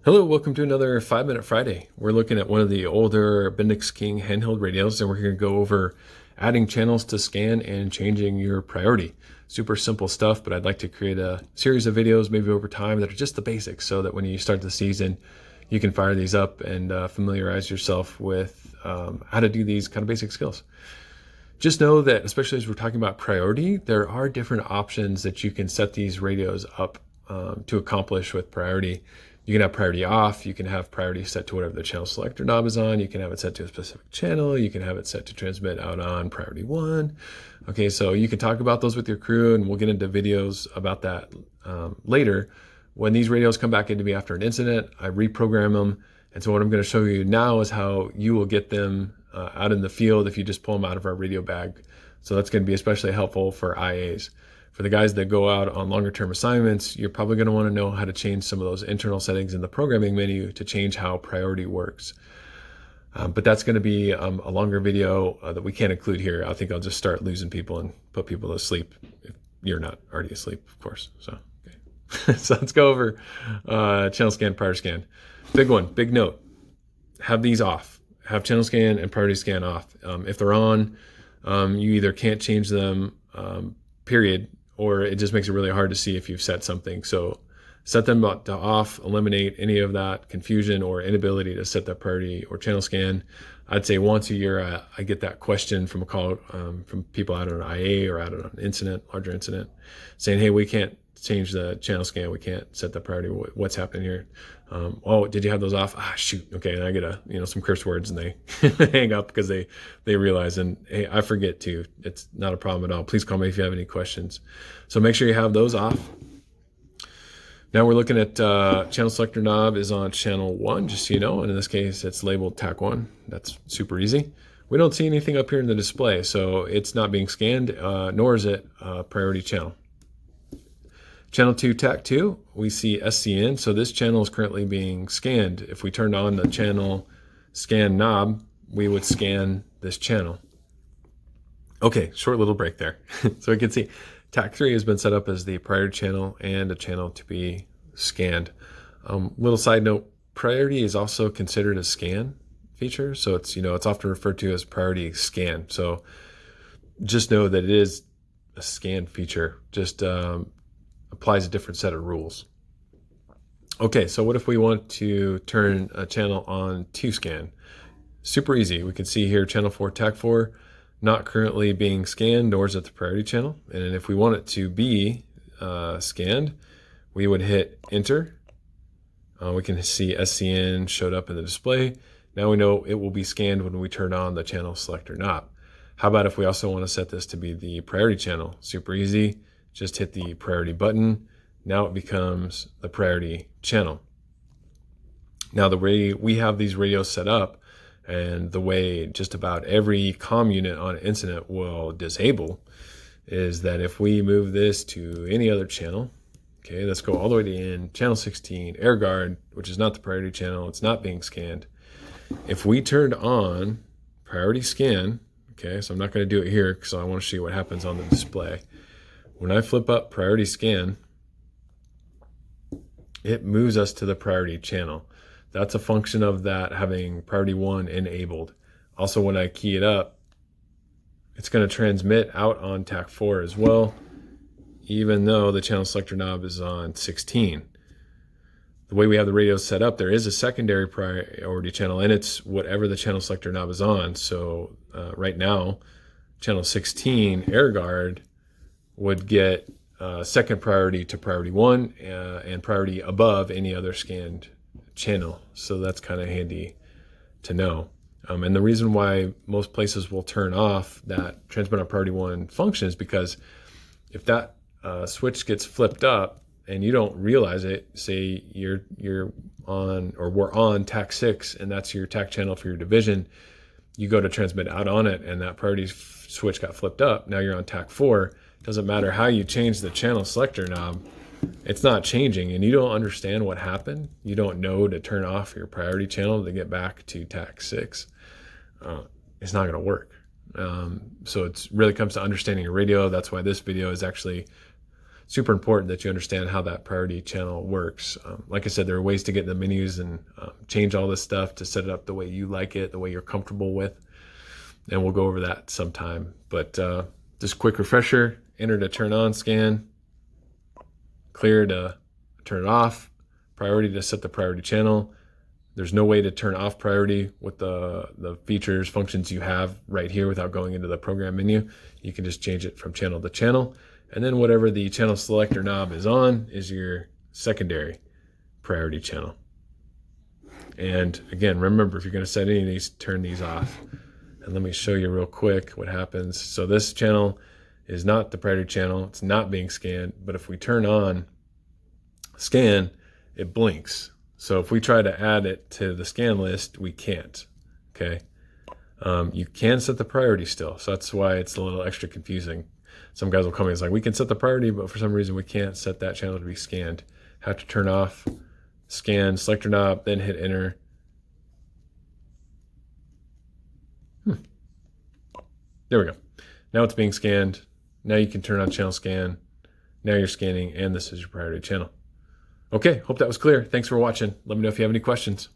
Hello, welcome to another 5-Minute Friday. We're looking at one of the older Bendix King handheld radios, and we're going to go over adding channels to scan and changing your priority. Super simple stuff, but I'd like to create a series of videos maybe over time that are just the basics so that when you start the season, you can fire these up and familiarize yourself with how to do these kind of basic skills. Just know that, especially as we're talking about priority, there are different options that you can set these radios up to accomplish with priority. You can have priority off. You can have priority set to whatever the channel selector knob is on. You can have it set to a specific channel. You can have it set to transmit out on priority 1. Okay, so you can talk about those with your crew, and we'll get into videos about that later. When these radios come back into me after an incident, I reprogram them. And so what I'm going to show you now is how you will get them out in the field if you just pull them out of our radio bag. So that's going to be especially helpful for IAs. For the guys that go out on longer term assignments, you're probably going to want to know how to change some of those internal settings in the programming menu to change how priority works. But that's going to be a longer video that we can't include here. I think I'll just start losing people and put people to sleep if you're not already asleep, of course. So, okay. So let's go over channel scan, priority scan. Big one, big note. Have these off. Have channel scan and priority scan off. If they're on, you either can't change them, period, or it just makes it really hard to see if you've set something. So set them to off, eliminate any of that confusion or inability to set that priority or channel scan. I'd say once a year, I get that question from a call from people out on an IA or out on an incident, larger incident, saying, hey, we can't change the channel scan. We can't set the priority. What's happening here? Oh, did you have those off? Ah, shoot. Okay. And I get some curse words and they hang up because they realize, and hey, I forget too. It's not a problem at all. Please call me if you have any questions. So make sure you have those off. Now we're looking at channel selector knob is on channel 1, just so you know. And in this case, it's labeled TAC 1. That's super easy. We don't see anything up here in the display, so it's not being scanned, nor is it priority channel. Channel 2, TAC 2, we see SCN, so this channel is currently being scanned. If we turned on the channel scan knob, we would scan this channel. Okay, short little break there. So we can see TAC 3 has been set up as the priority channel and a channel to be scanned. Little side note, priority is also considered a scan feature, so it's often referred to as priority scan. So just know that it is a scan feature. Just applies a different set of rules. Okay, so what if we want to turn a channel on to scan? Super easy. We can see here channel 4, TAC 4, not currently being scanned, nor is it the priority channel. And if we want it to be scanned, we would hit enter. We can see SCN showed up in the display. Now we know it will be scanned when we turn on the channel selector knob. How about if we also want to set this to be the priority channel? Super easy. Just hit the priority button. Now it becomes the priority channel. Now the way we have these radios set up and the way just about every comm unit on an incident will disable is that if we move this to any other channel, okay, let's go all the way to in channel 16, air guard, which is not the priority channel, it's not being scanned. If we turned on priority scan, okay, so I'm not going to do it here because I want to show you what happens on the display. When I flip up priority scan, it moves us to the priority channel. That's a function of that having priority 1 enabled. Also, when I key it up, it's going to transmit out on TAC 4 as well, even though the channel selector knob is on 16. The way we have the radios set up, there is a secondary priority channel, and it's whatever the channel selector knob is on. So right now, channel 16, air guard, would get second priority to priority 1 and priority above any other scanned channel. So that's kind of handy to know. And the reason why most places will turn off that transmit on priority 1 function is because if that switch gets flipped up and you don't realize it, say you're on, or we're on TAC 6 and that's your TAC channel for your division, you go to transmit out on it and that priority switch got flipped up. Now you're on TAC 4. Doesn't matter how you change the channel selector knob, it's not changing, and you don't understand what happened. You don't know to turn off your priority channel to get back to TAC 6. It's not going to work. So it really comes to understanding your radio. That's why this video is actually super important that you understand how that priority channel works. Like I said, there are ways to get in the menus and change all this stuff to set it up the way you like it, the way you're comfortable with. And we'll go over that sometime. But just quick refresher, enter to turn on scan, clear to turn it off, priority to set the priority channel. There's no way to turn off priority with the features, functions you have right here without going into the program menu. You can just change it from channel to channel. And then whatever the channel selector knob is on is your secondary priority channel. And again, remember, if you're going to set any of these, turn these off. And let me show you real quick what happens. So this channel is not the priority channel. It's not being scanned. But if we turn on scan, it blinks. So if we try to add it to the scan list, we can't. Okay. You can set the priority still. So that's why it's a little extra confusing. Some guys will come in, it's like, we can set the priority, but for some reason we can't set that channel to be scanned. Have to turn off, scan, selector knob, then hit enter. There we go. Now it's being scanned. Now you can turn on channel scan. Now you're scanning, and this is your priority channel. Okay, hope that was clear. Thanks for watching. Let me know if you have any questions.